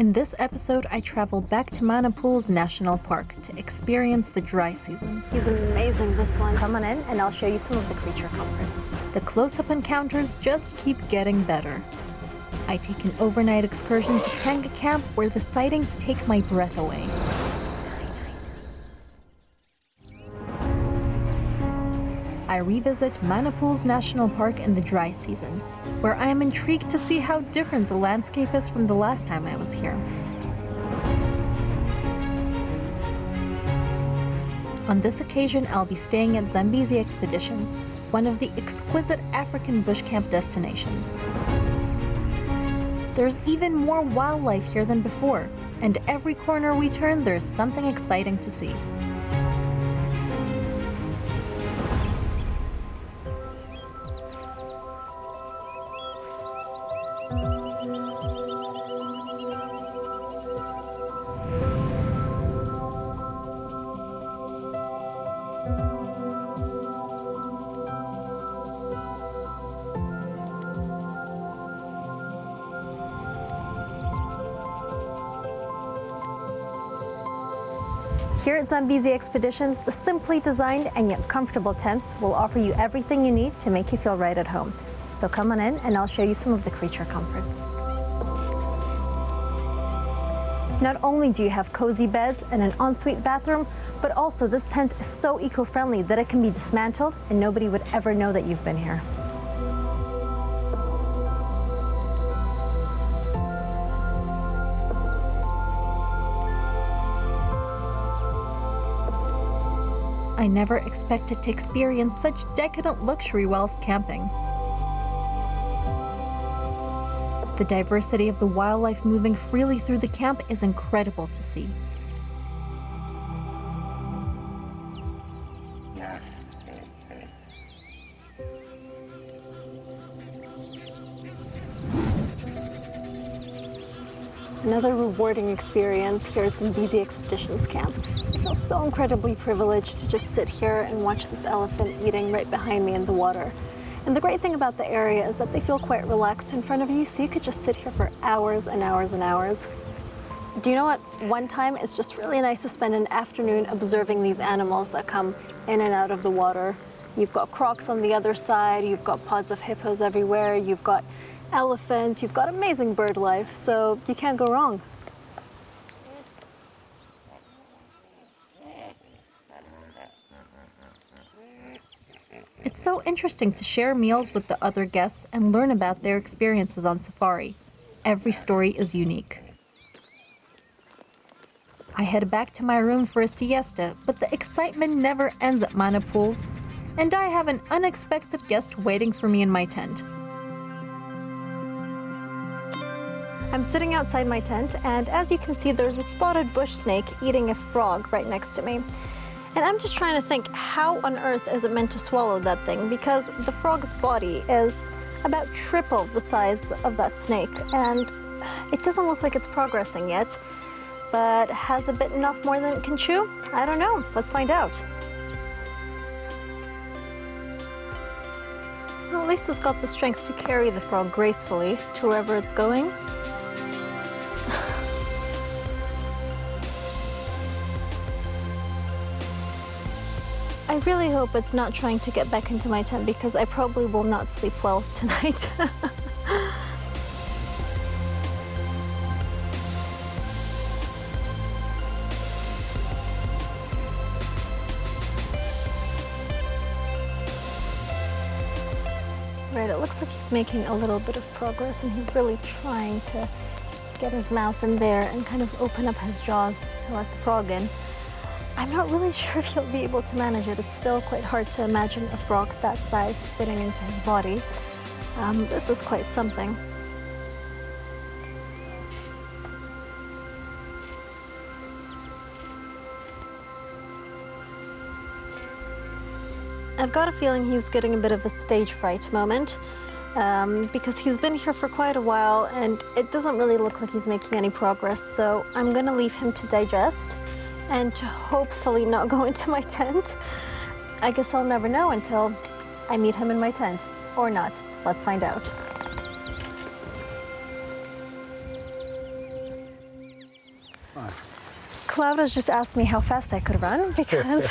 In this episode, I traveled back to Manapools National Park to experience the dry season. He's amazing, this one. Come on in and I'll show you some of the creature comforts. The close-up encounters just keep getting better. I take an overnight excursion to Kanga Camp where the sightings take my breath away. I revisit Manapools National Park in the dry season, where I am intrigued to see how different the landscape is from the last time I was here. On this occasion, I'll be staying at Zambezi Expeditions, one of the exquisite African bush camp destinations. There's even more wildlife here than before, and every corner we turn, there's something exciting to see. Here at Zambezi Expeditions, the simply designed and yet comfortable tents will offer you everything you need to make you feel right at home. So come on in and I'll show you some of the creature comforts. Not only do you have cozy beds and an ensuite bathroom, but also this tent is so eco-friendly that it can be dismantled and nobody would ever know that you've been here. I never expected to experience such decadent luxury whilst camping. The diversity of the wildlife moving freely through the camp is incredible to see. Another rewarding experience here at Zambezi Expeditions Camp. I feel so incredibly privileged to just sit here and watch this elephant eating right behind me in the water. And the great thing about the area is that they feel quite relaxed in front of you, so you could just sit here for hours and hours and hours. Do you know what? One time it's just really nice to spend an afternoon observing these animals that come in and out of the water. You've got crocs on the other side, you've got pods of hippos everywhere, you've got elephants, you've got amazing bird life, so you can't go wrong. It's so interesting to share meals with the other guests and learn about their experiences on safari. Every story is unique. I head back to my room for a siesta, but the excitement never ends at Manapools, and I have an unexpected guest waiting for me in my tent. I'm sitting outside my tent, and as you can see, there's a spotted bush snake eating a frog right next to me. And I'm just trying to think, how on earth is it meant to swallow that thing? Because the frog's body is about triple the size of that snake, and it doesn't look like it's progressing yet. But has it bitten off more than it can chew? I don't know. Let's find out. Well, at least it's got the strength to carry the frog gracefully to wherever it's going. I really hope it's not trying to get back into my tent because I probably will not sleep well tonight. Right, it looks like he's making a little bit of progress and he's really trying to get his mouth in there and kind of open up his jaws to let the frog in. I'm not really sure if he'll be able to manage it. It's still quite hard to imagine a frog that size fitting into his body. This is quite something. I've got a feeling he's getting a bit of a stage fright moment because he's been here for quite a while and it doesn't really look like he's making any progress. So I'm gonna leave him to digest and to hopefully not go into my tent. I guess I'll never know until I meet him in my tent. Or not. Let's find out. Cloud has just asked me how fast I could run because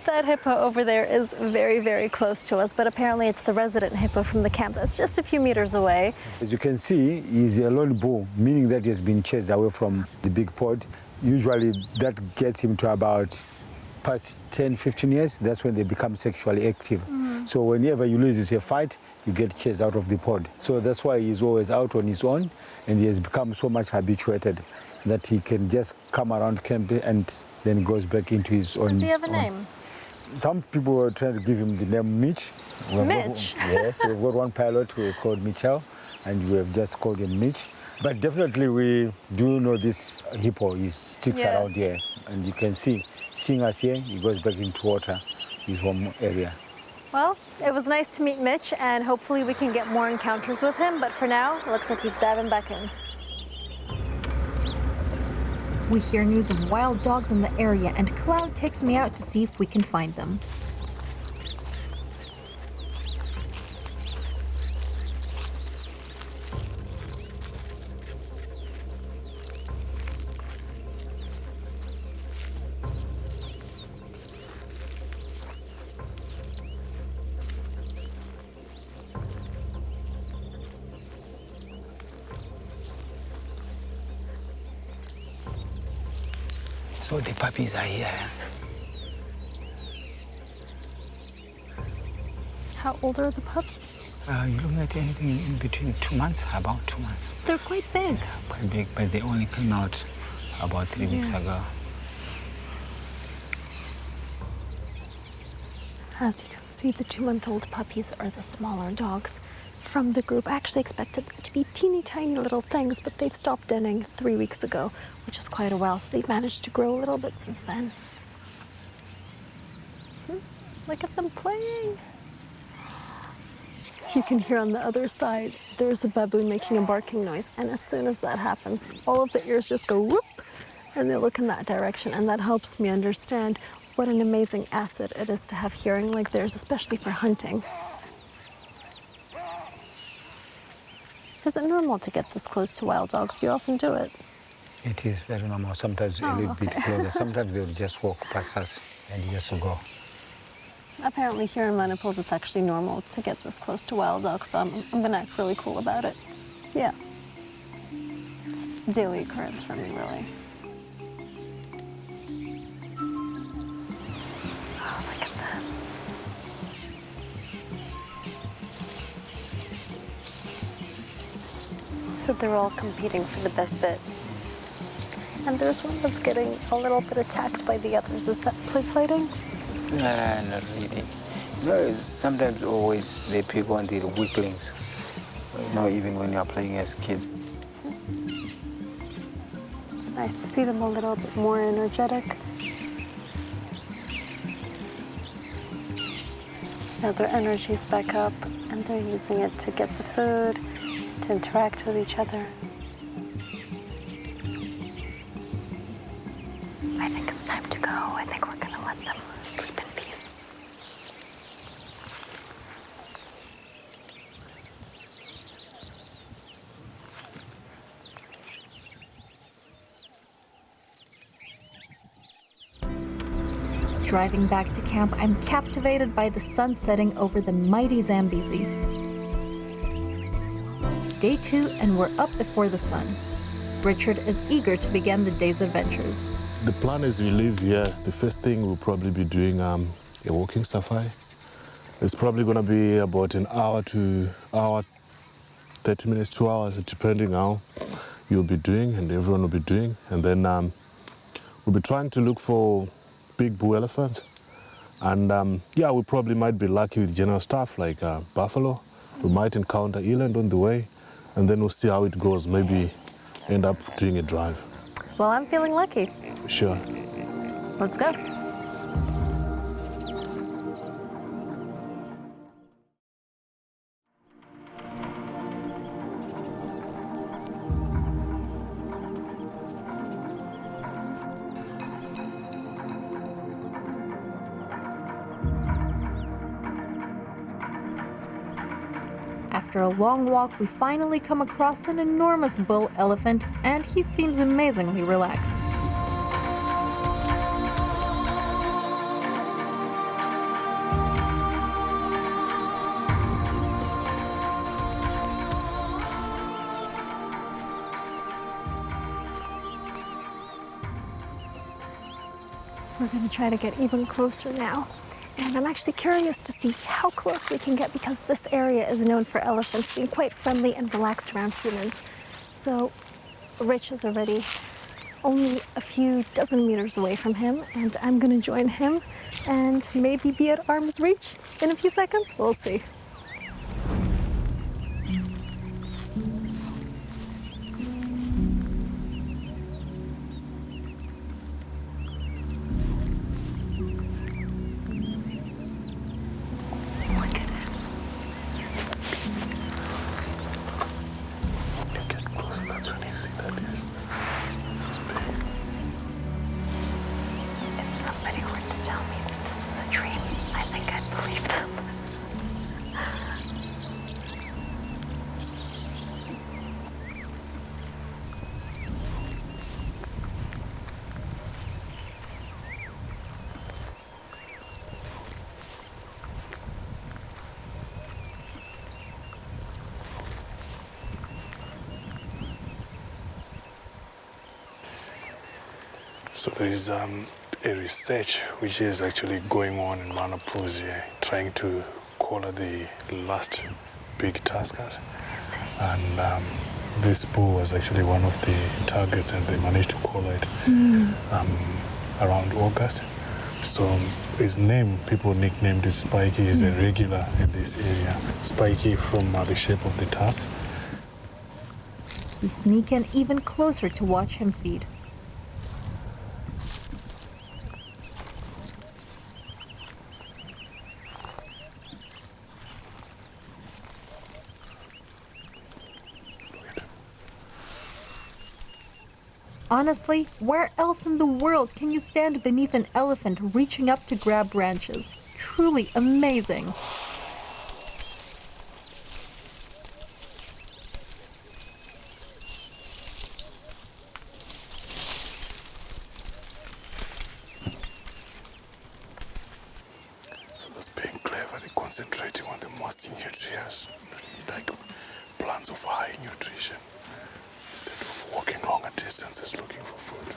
that hippo over there is very, very close to us, but apparently it's the resident hippo from the camp that's just a few meters away. As you can see, he's a lone bull, meaning that he has been chased away from the big pod. Usually that gets him to about past 10, 15 years. That's when they become sexually active. So whenever you lose a fight, you get chased out of the pod. So that's why he's always out on his own, and he has become so much habituated that he can just come around camp and then goes back into his own. Does he have a name? Some people are trying to give him the name Mitch. Mitch? Yes, we've got one pilot who is called Mitchell, and we have just called him Mitch. But definitely we do know this hippo. He sticks around here, and you can see, seeing us here, he goes back into water, his home area. Well, it was nice to meet Mitch, and hopefully we can get more encounters with him, but for now, it looks like he's diving back in. We hear news of wild dogs in the area, and Cloud takes me out to see if we can find them. So the puppies are here. How old are the pups? You're looking at anything in between 2 months, about 2 months. They're quite big. Quite big, but they only came out about 3 weeks ago. As you can see, the 2-month-old puppies are the smaller dogs from the group. I actually expected them to be teeny tiny little things, but they've stopped denning 3 weeks ago, which is quite a while, so they've managed to grow a little bit since then. Look at them playing. You can hear on the other side, there's a baboon making a barking noise, and as soon as that happens, all of the ears just go whoop, and they look in that direction, and that helps me understand what an amazing asset it is to have hearing like theirs, especially for hunting. Is it normal to get this close to wild dogs? Do you often do it? It is very normal. Sometimes a little bit closer. Sometimes they'll just walk past us and just go. Apparently here in Maniples, it's actually normal to get this close to wild dogs, so I'm gonna act really cool about it. Yeah. It's a daily occurrence for me, really. Oh, look at that. So they're all competing for the best bit. And there's one that's getting a little bit attacked by the others. Is that play fighting? Not really. No, sometimes always they pick on the weaklings. Even when you're playing as kids. It's nice to see them a little bit more energetic. Now their energy's back up, and they're using it to get the food, to interact with each other. I think it's time to go. I think we're gonna let them sleep in peace. Driving back to camp, I'm captivated by the sun setting over the mighty Zambezi. Day 2, and we're up before the sun. Richard is eager to begin the day's adventures. The plan is we leave here. The first thing we'll probably be doing a walking safari. It's probably going to be about an hour to 30 minutes, 2 hours, depending how you'll be doing and everyone will be doing. And then we'll be trying to look for big bull elephants. And we probably might be lucky with general stuff like buffalo. We might encounter eland on the way, and then we'll see how it goes. Maybe end up doing a drive. Well, I'm feeling lucky. Sure. Let's go. After a long walk, we finally come across an enormous bull elephant, and he seems amazingly relaxed. We're gonna try to get even closer now. And I'm actually curious to see how close we can get because this area is known for elephants being quite friendly and relaxed around humans. So Rich is already only a few dozen meters away from him, and I'm gonna join him and maybe be at arm's reach in a few seconds. We'll see. If somebody were to tell me that this is a dream, I think I'd believe them. So there is a research which is actually going on in Manapus here, trying to collar the last big tuskers. And this bull was actually one of the targets, and they managed to collar it around August. So his name, people nicknamed it Spiky, is a regular in this area. Spiky from the shape of the tusk. We sneak in even closer to watch him feed. Honestly, where else in the world can you stand beneath an elephant reaching up to grab branches? Truly amazing. So that's being clever, they're concentrating on the most nutritious, like plants of high nutrition, instead of walking longer distances looking for food.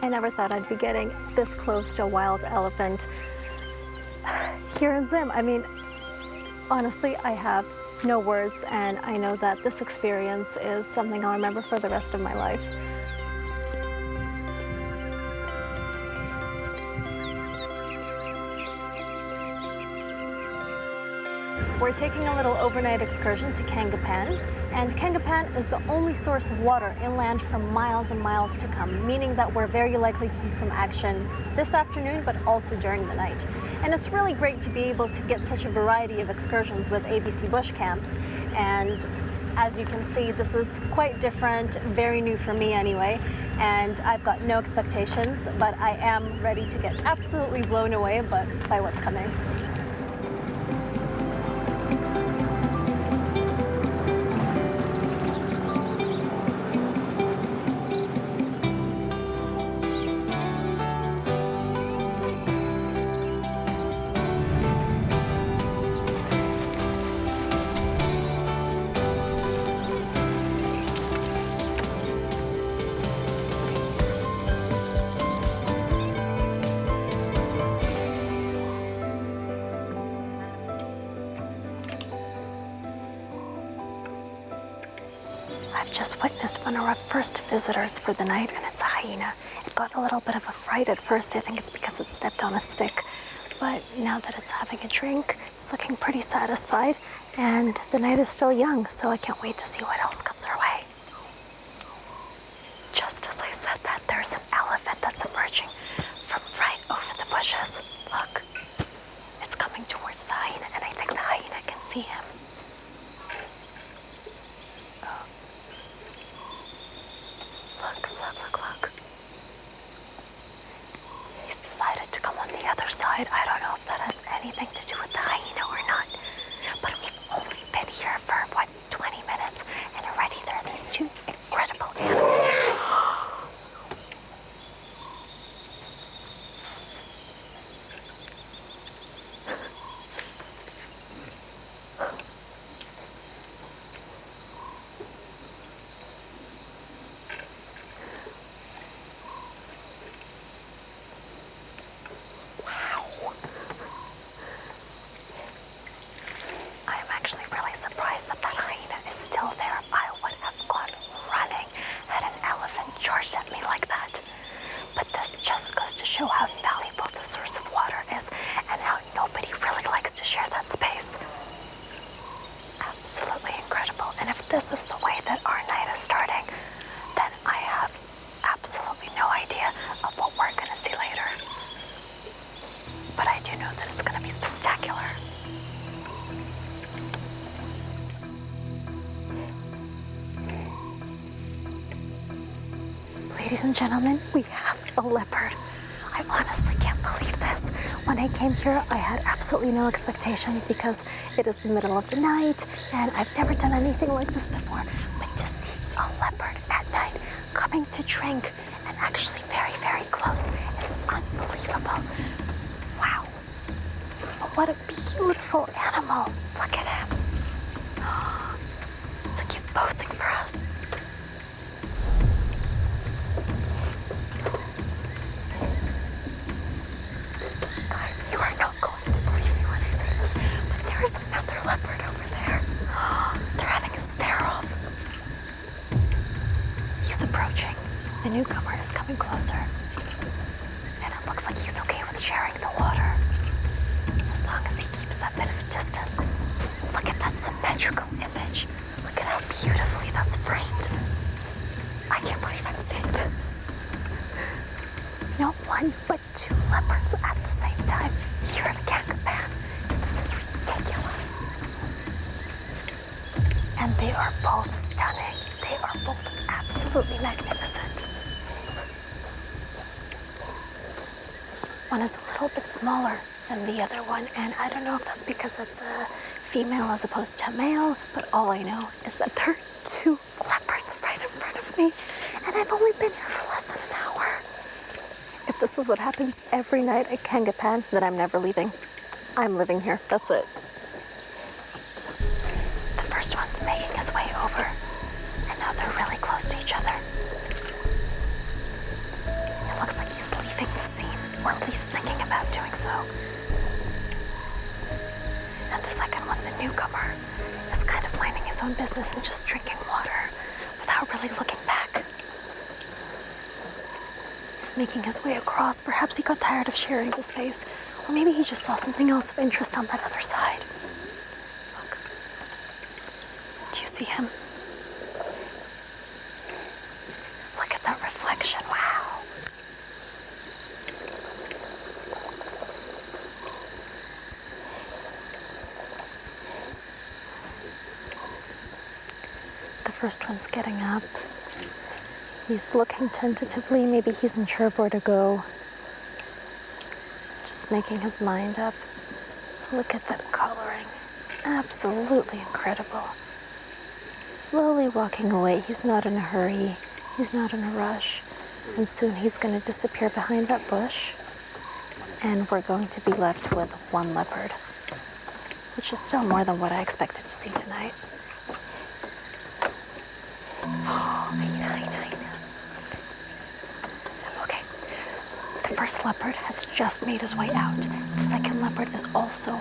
I never thought I'd be getting this close to a wild elephant here in Zim. I mean, honestly, I have no words, and I know that this experience is something I'll remember for the rest of my life. We're taking a little overnight excursion to Kanga Camp, and Kanga Camp is the only source of water inland for miles and miles to come, meaning that we're very likely to see some action this afternoon, but also during the night. And it's really great to be able to get such a variety of excursions with ABC Bush Camps. And as you can see, this is quite different, very new for me anyway, and I've got no expectations, but I am ready to get absolutely blown away by what's coming. I've just witnessed one of our first visitors for the night, and it's a hyena. It got a little bit of a fright at first. I think it's because it stepped on a stick. But now that it's having a drink, it's looking pretty satisfied. And the night is still young, so I can't wait to see what else comes our way. Just as I said that, there's an elephant that's emerging from right over the bushes. Look, it's coming towards the hyena, and I think the hyena can see him. Look. He's decided to come on the other side. I don't know if that has anything to do with the hyena or not. But we've only been here for, 20 minutes? And already there are these two incredible animals. this is the way that our night is starting, then I have absolutely no idea of what we're going to see later. But I do know that it's going to be spectacular. Ladies and gentlemen, we have a leopard. I honestly can't believe this. When I came here, I had absolutely no expectations because it is the middle of the night and I've never done anything like this before. But to see a leopard at night coming to drink and actually very, very close is unbelievable. Wow. What a beautiful animal. Look at him. It's like he's posing for us. You are not going to believe me when I say this, but there is another leopard over there. They're having a stare-off. He's approaching. The newcomer is coming closer. And it looks like he's okay with sharing the water, as long as he keeps that bit of a distance. Look at that symmetrical image. Look at how beautifully that's framed. I can't believe I'm seeing this. Not one, but two leopards at the same time here at Kanga Camp. This is ridiculous. And they are both stunning. They are both absolutely magnificent. One is a little bit smaller than the other one, and I don't know if that's because it's a female as opposed to a male, but all I know is that there are two leopards right in front of me, and I've only been here for less than an hour. If this is what happens every night at Kanga Camp, then I'm never leaving. I'm living here. That's it. The first one's making his way over, and now they're really close to each other. It looks like he's leaving the scene, or at least thinking about doing so. And the second one, the newcomer, is kind of minding his own business and just drinking water without really looking back. Making his way across. Perhaps he got tired of sharing the space, or maybe he just saw something else of interest on that other side. Look. Do you see him? Look at that reflection. Wow. The first one's getting up. He's looking tentatively. Maybe he's unsure of where to go. Just making his mind up. Look at that coloring. Absolutely incredible. Slowly walking away. He's not in a hurry. He's not in a rush. And soon he's going to disappear behind that bush. And we're going to be left with one leopard, which is still more than what I expected to see tonight. Oh, I know. The first leopard has just made his way out. The second leopard is also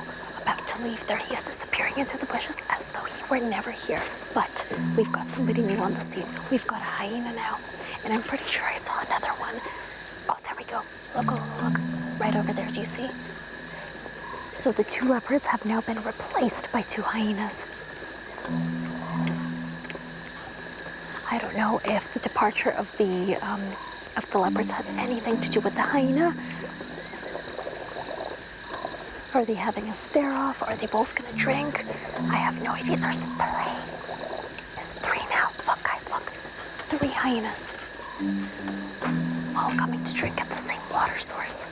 about to leave. There he is, disappearing into the bushes as though he were never here. But we've got somebody new on the scene. We've got a hyena now. And I'm pretty sure I saw another one. Oh, there we go. Look. Right over there, do you see? So the two leopards have now been replaced by two hyenas. I don't know if the departure of the leopards had anything to do with the hyena. Are they having a stare-off? Are they both going to drink? I have no idea. There's three. It's three now. Look, guys, look. Three hyenas. All coming to drink at the same water source.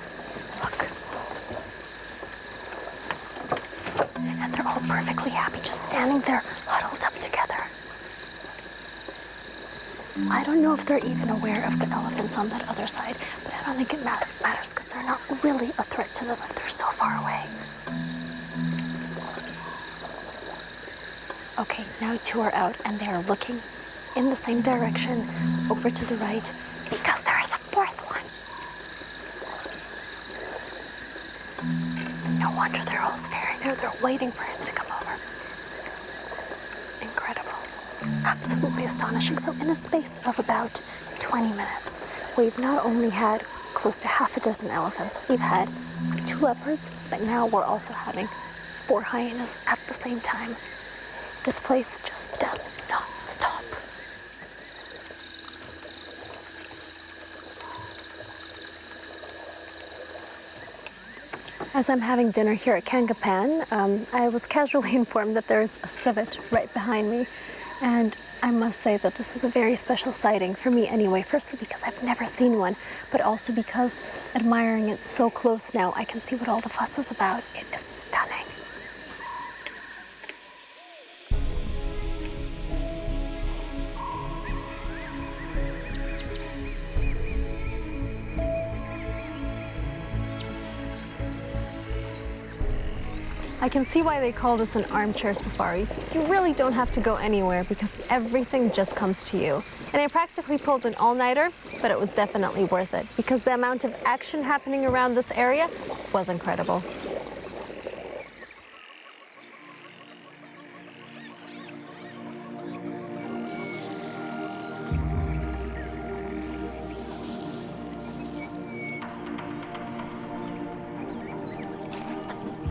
Look. And they're all perfectly happy just standing there, huddled up together. I don't know if they're even aware of the elephants on that other side, but I don't think it matters because they're not really a threat to them if they're so far away. Okay, now two are out and they are looking in the same direction over to the right because there is a fourth one. No wonder they're all staring there. They're waiting for him to come over. Incredible. Absolutely astonishing. So in a space of about 20 minutes, we've not only had close to half a dozen elephants, we've had two leopards, but now we're also having 4 hyenas at the same time. This place just does not stop. As I'm having dinner here at Kanga Camp, I was casually informed that there's a civet right behind me, and I must say that this is a very special sighting, for me anyway, firstly because I've never seen one, but also because admiring it so close now, I can see what all the fuss is about. It is stunning. I can see why they call this an armchair safari. You really don't have to go anywhere because everything just comes to you. And I practically pulled an all-nighter, but it was definitely worth it because the amount of action happening around this area was incredible.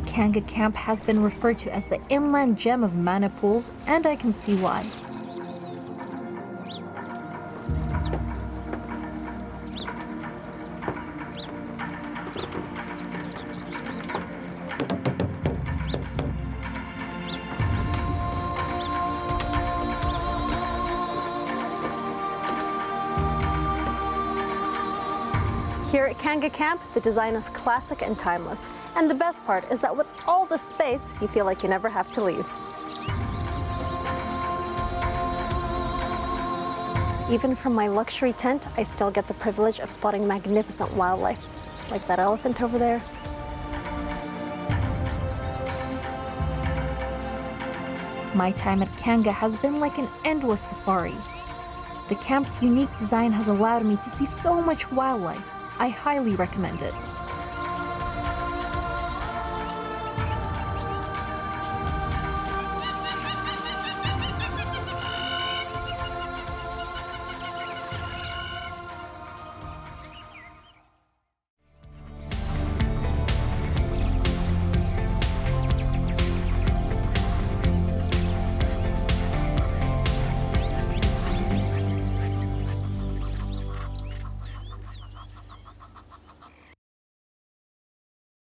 Kanga Camp has been referred to as the inland gem of mana pools, and I can see why. Here at Kanga Camp, the design is classic and timeless. And the best part is that with all the space, you feel like you never have to leave. Even from my luxury tent, I still get the privilege of spotting magnificent wildlife, like that elephant over there. My time at Kanga has been like an endless safari. The camp's unique design has allowed me to see so much wildlife. I highly recommend it.